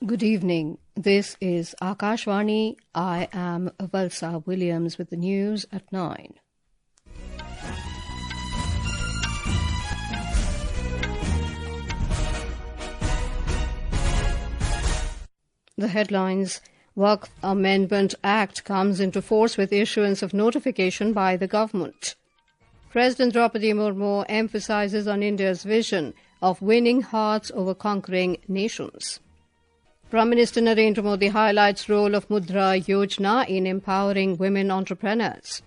Good evening. This is Akashvani. I am Valsa Williams with the news at 9. The headlines: Waqf Amendment Act comes into force with issuance of notification by the government. President Droupadi Murmu emphasizes on India's vision of winning hearts over conquering nations. Prime Minister Narendra Modi highlights role of MUDRA Yojana in empowering women entrepreneurs.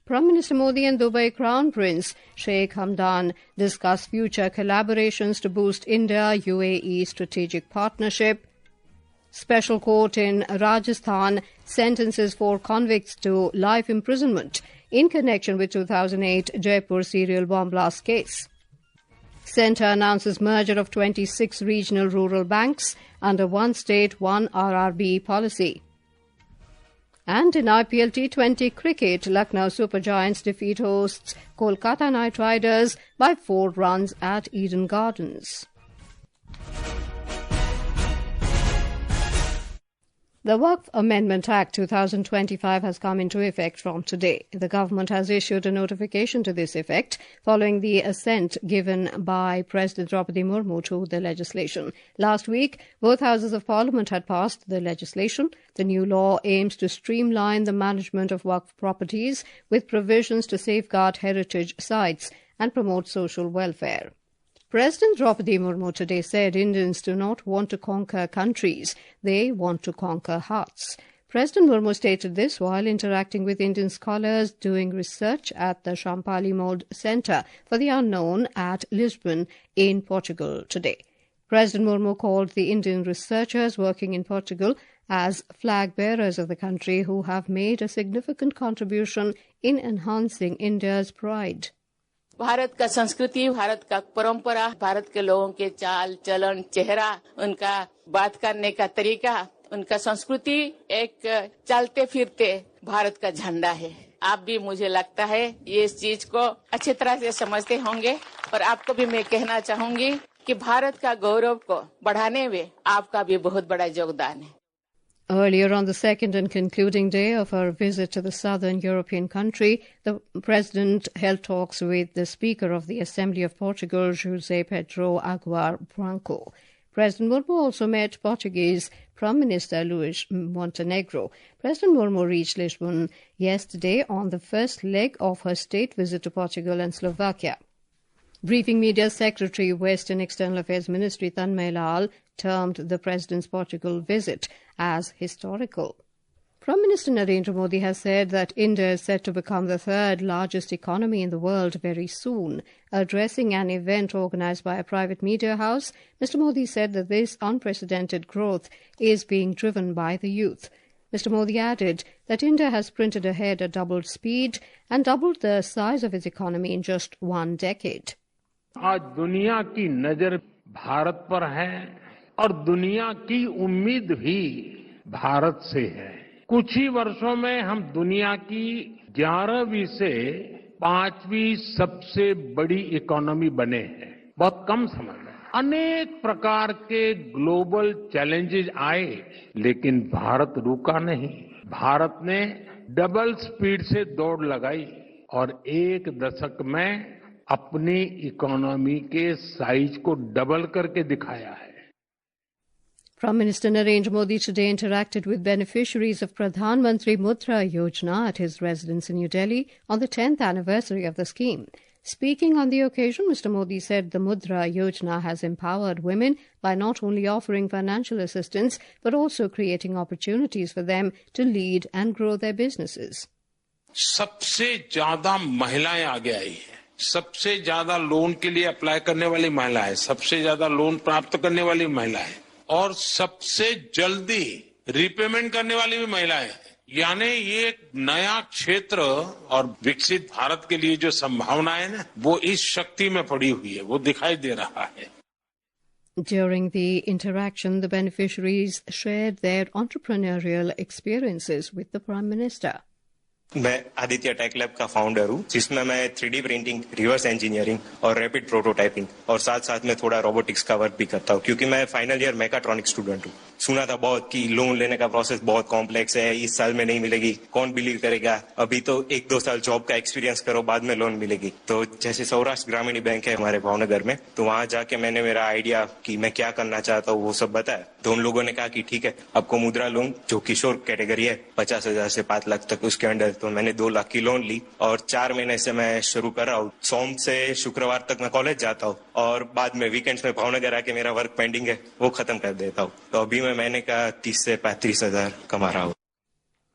Prime Minister Modi and Dubai Crown Prince Sheikh Hamdan discuss future collaborations to boost India-UAE strategic partnership. Special court in Rajasthan sentences 4 convicts to life imprisonment in connection with 2008 Jaipur serial bomb blast case. Centre announces merger of 26 regional rural banks under One State One RRB policy. And in IPL T20 Cricket, Lucknow Super Giants defeat hosts Kolkata Knight Riders by 4 runs at Eden Gardens. The Waqf Amendment Act 2025 has come into effect from today. The government has issued a notification to this effect following the assent given by President Droupadi Murmu to the legislation. Last week, both houses of parliament had passed the legislation. The new law aims to streamline the management of Waqf properties with provisions to safeguard heritage sites and promote social welfare. President Droupadi Murmu today said Indians do not want to conquer countries, they want to conquer hearts. President Murmu stated this while interacting with Indian scholars doing research at the Champalimod Centre for the Unknown at Lisbon in Portugal today. President Murmu called the Indian researchers working in Portugal as flag bearers of the country who have made a significant contribution in enhancing India's pride. Bharat का संस्कृति, भारत का परंपरा, भारत के लोगों के चाल चलन, चेहरा, उनका बात करने का तरीका, उनका संस्कृति एक चलते फिरते भारत का झंडा है। आप भी मुझे लगता है ये इस चीज को अच्छी तरह से समझते होंगे और आपको भी मैं कहना चाहूंगी कि भारत का गौरव को बढ़ाने में आपका भी बहुत बड़ा योगदान है। Earlier on the second and concluding day of her visit to the southern European country, the President held talks with the Speaker of the Assembly of Portugal, José Pedro Aguiar Branco. President Murmu also met Portuguese Prime Minister Luís Montenegro. President Murmu reached Lisbon yesterday on the first leg of her state visit to Portugal and Slovakia. Briefing media, Secretary, Western External Affairs Ministry Tanmay Lal termed the President's Portugal visit as historical. Prime Minister Narendra Modi has said that India is set to become the 3rd largest economy in the world very soon. Addressing an event organized by a private media house, Mr. Modi said that this unprecedented growth is being driven by the youth. Mr. Modi added that India has sprinted ahead at doubled speed and doubled the size of its economy in just 1 decade. आज दुनिया की नजर भारत पर है और दुनिया की उम्मीद भी भारत से है। कुछ ही वर्षों में हम दुनिया की 11वीं से 5वीं सबसे बड़ी इकोनॉमी बने हैं। बहुत कम समय में अनेक प्रकार के ग्लोबल चैलेंजेस आए, लेकिन भारत रुका नहीं। भारत ने डबल स्पीड से दौड़ लगाई और 1 दशक में अपनी इकोनॉमी के साइज को डबल करके दिखाया है। Prime Minister Narendra Modi today interacted with beneficiaries of Pradhan Mantri MUDRA Yojana at his residence in New Delhi on the 10th anniversary of the scheme. Speaking on the occasion, Mr. Modi said the MUDRA Yojana has empowered women by not only offering financial assistance but also creating opportunities for them to lead and grow their businesses. सबसे ज्यादा महिलाएं आगे आई हैं, सबसे ज्यादा loan के लिए apply करने वाली महिलाएं, सबसे ज्यादा लोन प्राप्त करने वाली महिलाएं और सबसे जल्दी रीपेमेंट करने वाली भी महिलाएं। यानी ये एक नया क्षेत्र और विकसित भारत के लिए जो संभावनाएं ना, वो इस शक्ति में पड़ी हुई है, वो दिखाई दे रहा है। During the interaction, the beneficiaries shared their entrepreneurial experiences with the Prime Minister. मैं आदित्य टेक लैब का फाउंडर हूँ, जिसमें मैं 3D प्रिंटिंग, रिवर्स इंजीनियरिंग और रैपिड प्रोटोटाइपिंग और साथ साथ में थोड़ा रोबोटिक्स का वर्क भी करता हूँ, क्योंकि मैं फाइनल ईयर मैकाट्रॉनिक स्टूडेंट हूँ। सुना था बहुत कि लोन लेने का प्रोसेस बहुत कॉम्प्लेक्स है, इस साल में नहीं मिलेगी, कौन बिलीव करेगा, अभी तो 1-2 साल जॉब का एक्सपीरियंस करो बाद में लोन मिलेगी। तो जैसे सौराष्ट्र ग्रामीण बैंक है हमारे भावनगर में, तो वहाँ जाके मैंने मेरा आइडिया कि मैं क्या करना चाहता हूँ वो सब बताया। तो उन लोगों ने कहा कि ठीक है, आपको मुद्रा लोन जो किशोर कैटेगरी है 50,000 से 5 लाख तक उसके अंडर, तो मैंने 2 लाख की लोन ली और 4 महीने से मैं शुरू कर रहा हूँ। सोम से शुक्रवार तक मैं कॉलेज जाता हूँ और बाद में वीकेंड्स में भावनगर आके मेरा वर्क पेंडिंग है वो खत्म कर देता हूँ। तो अभी मैं महीने का 30 से 35,000 कमा रहा हूँ।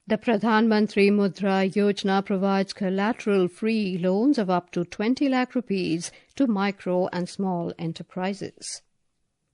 The Pradhan Mantri MUDRA Yojana provides collateral-free loans of up to 20 lakh rupees to micro and small enterprises.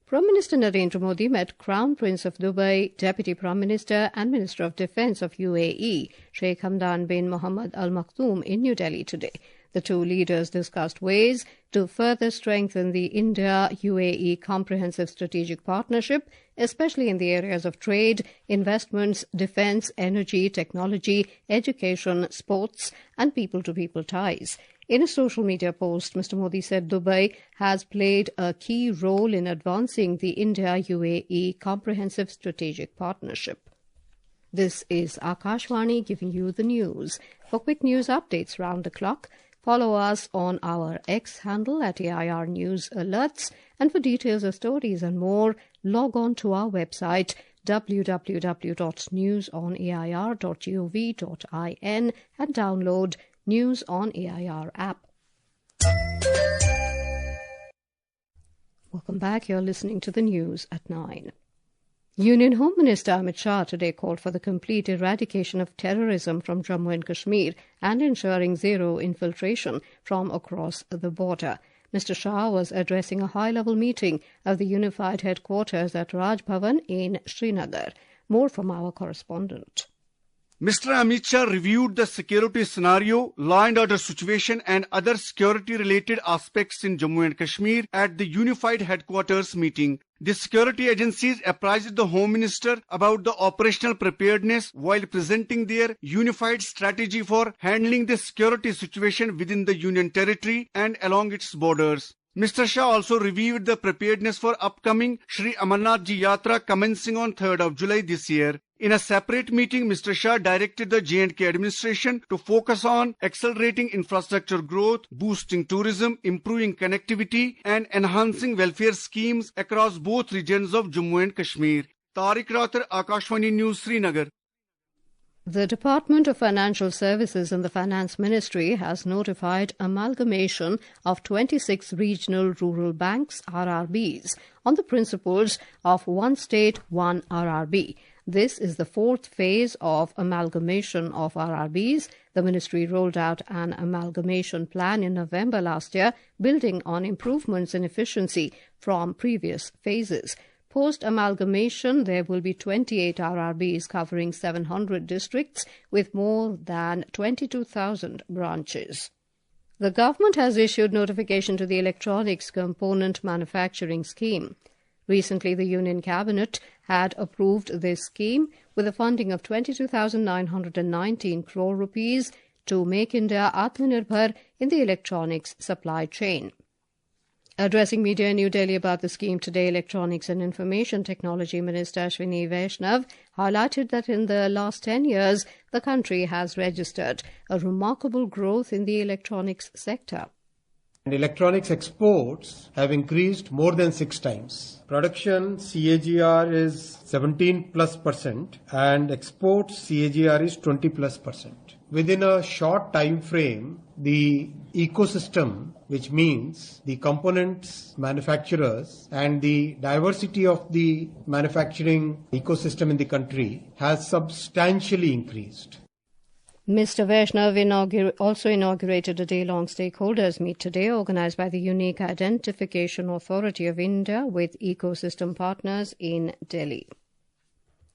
Prime Minister Narendra Modi met Crown Prince of Dubai, Deputy Prime Minister and Minister of Defence of UAE, Sheikh Hamdan bin Mohammed Al Maktoum in New Delhi today. The two leaders discussed ways to further strengthen the India-UAE comprehensive strategic partnership, especially in the areas of trade, investments, defence, energy, technology, education, sports and people-to-people ties. In a social media post, Mr. Modi said Dubai has played a key role in advancing the India-UAE comprehensive strategic partnership. This is Akashvani giving you the news. For quick news updates round the clock, follow us on our X handle at AIR News Alerts, and for details of stories and more, log on to our website www.newsonair.gov.in and download News on AIR app. Welcome back. You're listening to the news at 9. Union Home Minister Amit Shah today called for the complete eradication of terrorism from Jammu and Kashmir and ensuring zero infiltration from across the border. Mr. Shah was addressing a high-level meeting of the unified headquarters at Raj Bhavan in Srinagar. More from our correspondent. Mr. Amit Shah reviewed the security scenario, law and order situation and other security-related aspects in Jammu and Kashmir at the unified headquarters meeting. The security agencies apprised the Home Minister about the operational preparedness while presenting their unified strategy for handling the security situation within the Union territory and along its borders. Mr. Shah also reviewed the preparedness for upcoming Shri Amarnath Ji Yatra commencing on 3rd of July this year. In a separate meeting, Mr. Shah directed the J&K administration to focus on accelerating infrastructure growth, boosting tourism, improving connectivity and enhancing welfare schemes across both regions of Jammu and Kashmir. Tariq Rathar, Akashvani News, Srinagar. The Department of Financial Services and the Finance Ministry has notified amalgamation of 26 regional rural banks, RRBs, on the principles of One State One RRB. This is the fourth phase of amalgamation of RRBs. The ministry rolled out an amalgamation plan in November last year, building on improvements in efficiency from previous phases. Post-amalgamation, there will be 28 RRBs covering 700 districts with more than 22,000 branches. The government has issued notification to the Electronics Component Manufacturing Scheme. Recently, the Union Cabinet had approved this scheme with a funding of 22,919 crore rupees to make India Atmanirbhar in the electronics supply chain. Addressing media in New Delhi about the scheme today, Electronics and Information Technology Minister Ashwini Vaishnav highlighted that in the last 10 years, the country has registered a remarkable growth in the electronics sector. And electronics exports have increased more than 6 times. Production CAGR is 17+% and exports CAGR is 20+%. Within a short time frame, the ecosystem, which means the components manufacturers and the diversity of the manufacturing ecosystem in the country has substantially increased. Mr. Vaishnav also inaugurated a day-long stakeholders meet today organized by the Unique Identification Authority of India with ecosystem partners in Delhi.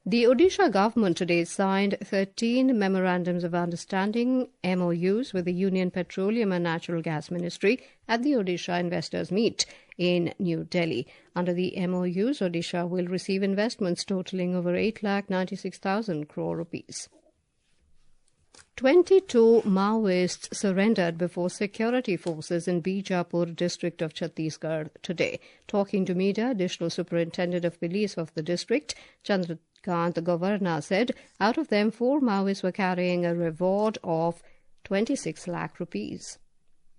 The Odisha government today signed 13 memorandums of understanding MOUs with the Union Petroleum and Natural Gas Ministry at the Odisha Investors Meet in New Delhi. Under the MOUs, Odisha will receive investments totaling over 8,96,000 crore rupees. 22 Maoists surrendered before security forces in Bijapur district of Chhattisgarh today. Talking to media, Additional Superintendent of Police of the district, Chandrakant Governor, said out of them 4 Maoists were carrying a reward of 26 lakh rupees.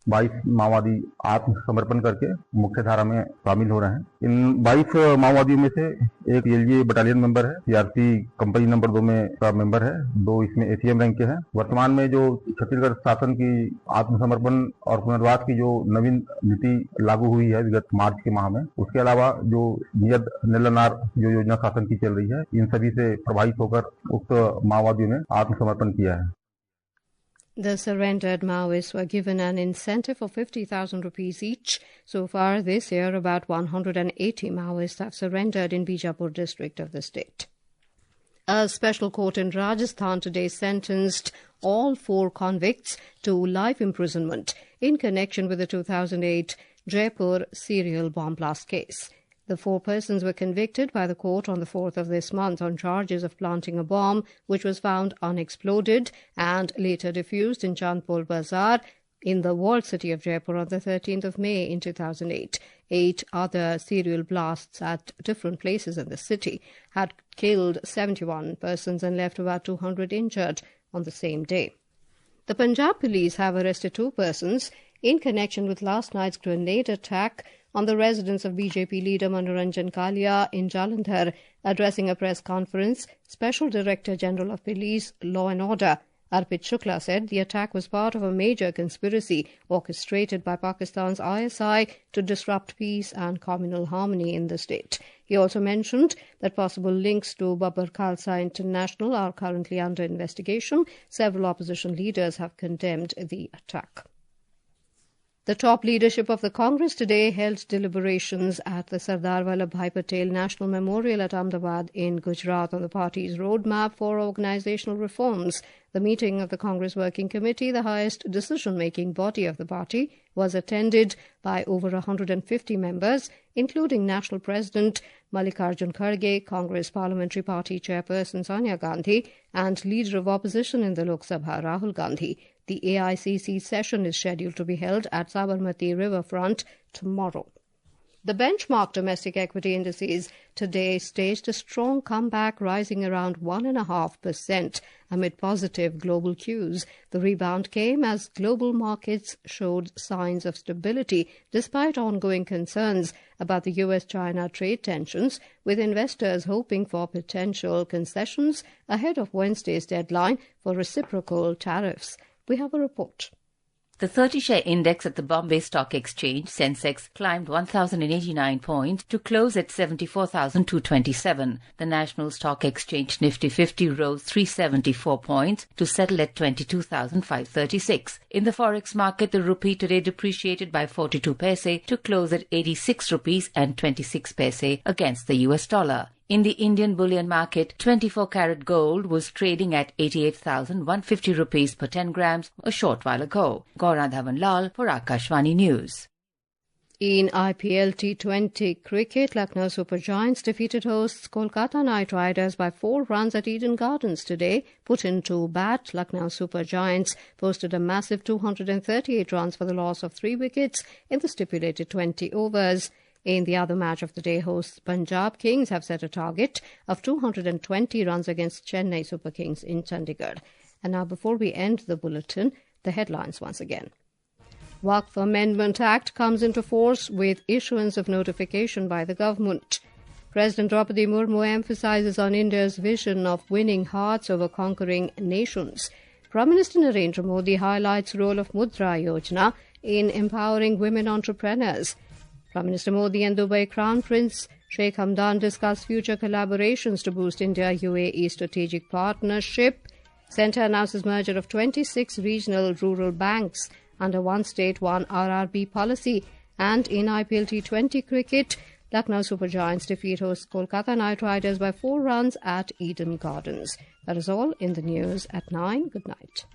22 माओवादी आत्मसमर्पण करके मुख्य धारा में शामिल हो रहे हैं। इन 22 माओवादियों में से एक एलजीए बटालियन मेंबर है, सीआरपी कंपनी नंबर 2 में का मेंबर है, 2 इसमें एसीएम रैंक के हैं। वर्तमान में जो छत्तीसगढ़ शासन की आत्मसमर्पण और पुनर्वास की जो नवीन नीति लागू हुई है विगत मार्च के माह में, उसके अलावा जो नियत निलनार जो योजना शासन की चल रही है, इन सभी से प्रभावित होकर उक्त माओवादियों ने आत्मसमर्पण किया है। The surrendered Maoists were given an incentive of 50,000 rupees each. So far this year, about 180 Maoists have surrendered in Bijapur district of the state. A special court in Rajasthan today sentenced all 4 convicts to life imprisonment in connection with the 2008 Jaipur serial bomb blast case. The 4 persons were convicted by the court on the 4th of this month on charges of planting a bomb which was found unexploded and later defused in Chandpur Bazaar in the walled city of Jaipur on the 13th of May in 2008. 8 other serial blasts at different places in the city had killed 71 persons and left about 200 injured on the same day. The Punjab police have arrested 2 persons in connection with last night's grenade attack on the residence of BJP leader Manoranjan Kalia in Jalandhar. Addressing a press conference, Special Director General of Police, Law and Order, Arpit Shukla, said the attack was part of a major conspiracy orchestrated by Pakistan's ISI to disrupt peace and communal harmony in the state. He also mentioned that possible links to Babbar Khalsa International are currently under investigation. Several opposition leaders have condemned the attack. The top leadership of the Congress today held deliberations at the Sardar Vallabhbhai Patel National Memorial at Ahmedabad in Gujarat on the party's roadmap for organizational reforms. The meeting of the Congress Working Committee, the highest decision-making body of the party, was attended by over 150 members, including National President Mallikarjun Kharge, Congress Parliamentary Party Chairperson Sonia Gandhi, and Leader of Opposition in the Lok Sabha, Rahul Gandhi. The AICC session is scheduled to be held at Sabarmati Riverfront tomorrow. The benchmark domestic equity indices today staged a strong comeback, rising around 1.5% amid positive global cues. The rebound came as global markets showed signs of stability despite ongoing concerns about the US-China trade tensions, with investors hoping for potential concessions ahead of Wednesday's deadline for reciprocal tariffs. We have a report. The 30-share index at the Bombay Stock Exchange, Sensex, climbed 1,089 points to close at 74,227. The National Stock Exchange Nifty 50 rose 374 points to settle at 22,536. In the forex market, the rupee today depreciated by 42 paise to close at 86 rupees and 26 paise against the US dollar. In the Indian bullion market, 24-carat gold was trading at 88,150 rupees per 10 grams a short while ago. Gaura Dhawan Lal for Akashvani News. In IPL T20 Cricket, Lucknow Super Giants defeated hosts Kolkata Knight Riders by 4 runs at Eden Gardens today. Put into bat, Lucknow Super Giants posted a massive 238 runs for the loss of 3 wickets in the stipulated 20 overs. In the other match of the day, hosts Punjab Kings have set a target of 220 runs against Chennai Super Kings in Chandigarh. And now, before we end the bulletin, the headlines once again. Waqf Amendment Act comes into force with issuance of notification by the government. President Droupadi Murmu emphasizes on India's vision of winning hearts over conquering nations. Prime Minister Narendra Modi highlights the role of MUDRA Yojana in empowering women entrepreneurs. Prime Minister Modi and Dubai Crown Prince Sheikh Hamdan discuss future collaborations to boost India-UAE strategic partnership. Centre announces merger of 26 regional rural banks under One State One RRB policy. And in IPL T20 Cricket, Lucknow Super Giants defeat hosts Kolkata Knight Riders by 4 runs at Eden Gardens. That is all in the news at 9. Good night.